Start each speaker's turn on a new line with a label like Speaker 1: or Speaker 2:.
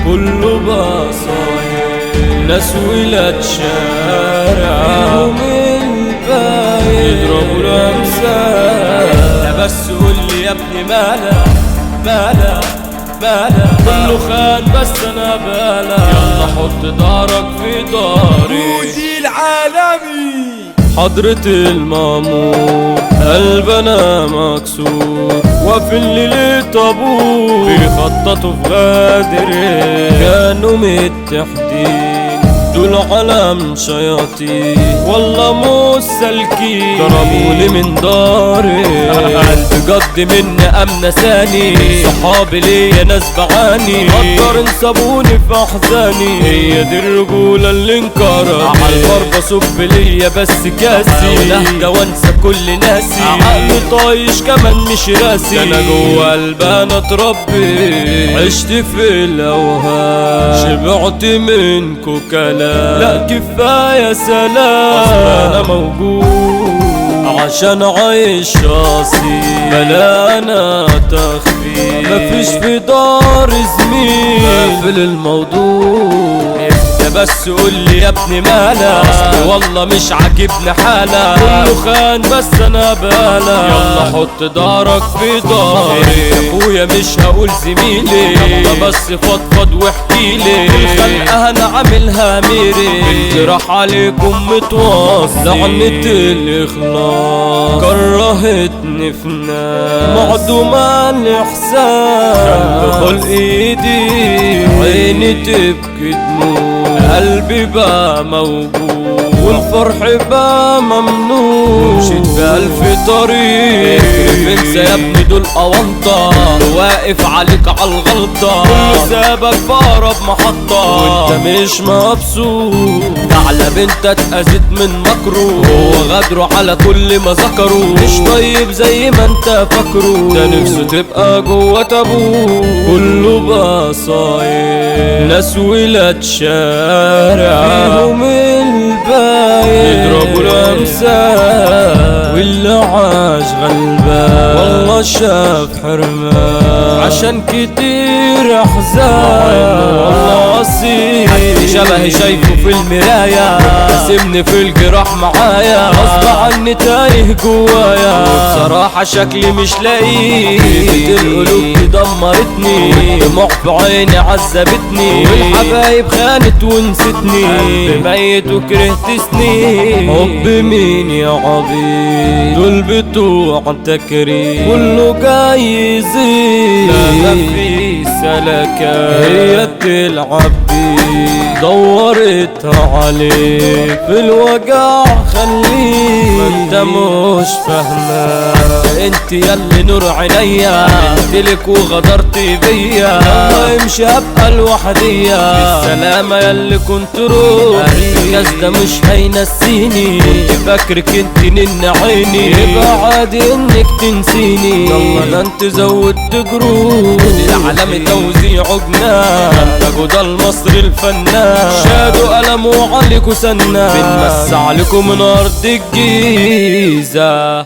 Speaker 1: كله بقى صاير، ناس ولاد شارع من البايع يضربوا الأمثال. لا بس قولي يا ابني مالك مالك مالك، كله خان بس انا بالك، يلا حط دارك في داري.
Speaker 2: ودي العالمي
Speaker 1: حضرة المامور قلبنا مكسور، وفي الليل طابور بيخططوا في غادر، كانوا متحدين دول علم شياطين، والله مش سالكين ضربولي من داري. قلبي قد مني قام نساني، صحابي ليا ناس بعاني، قدر انسابوني في احزاني، هي دي الرجولة اللي انكرت. عالبر بصب ليا بس كاسي، ونهدى وانسى كل ناسي، عقلي طايش كمان مش راسي، ده انا جوا قلبي انا اتربي، عشت في الاوهام شبعت منكو كلام، لا كفاية سلام، أصل أنا موجود عشان عايش راسي، بلا أنا تخفي مفيش في دار زميل، قافل الموضوع. يا بس قولي يا ابني مالك، أصل والله مش عاجبني حالك، كله خان بس أنا بالك، يلا حط دارك في داري. أخويا مش هقول زميلي، يلا بس فضفض واحكيلي، الخلقة أنا عاملها ميري، الجراح عليكم متواصل، لعنة الإخلاص كرهتني في ناس معدومة الإحساس، خلق إيدي عيني تبكي دموع، قلبي بقى موجود والفرح بقى ممنوع، مشيت في ألف طريق انسى يا ابني دول أونطة، واقف عليك عالغلطة، كله سابك في أقرب محطة وانت مش مبسوط، ثعلب انت اتأذيت من مكروه، هو غدره على كل ما ذكروا، مش طيب زي ما انت فاكره، ده نفسه تبقى جوه تابوت، كله بقى صاير، ناس ولاد شارع فيهم البايع يضربوا الأمثال، واللي عاش غلبان والله شاف حرمان، عشان كتير احزان والله اصيل، شبهي شايفه في المراية راسمني في الجراح معايا، غصب عني تايه جوايا، بصراحة شكلي مش لاقيه، القلوب دي دمرتني، دموع في عيني عذبتني، والحبايب خانت ونستني، قلبي ميت وكرهت سنين، حب مين يا عبيد دول بتوع تكريم، كله جاي يزيد لا في سلكة، هي تلعب بيه دورت عليك في الوجع خليك، ما انت مش فاهمة، انت ياللي نور عينيا، قلتلك وغدرت بيا، يلا امشي ابقى لوحديا، بالسلامة ياللي كنت روح، الناس ده مش هينسيني، كنت فاكرك انت نن عيني، يبقى عادي انك تنسيني، يلا ده انت زودت جروح، العالم توزيع جنان، ده المصري الفنان، شادوا قلموا عليكوا سنان، بنمس عليكم من ارض الجيزة.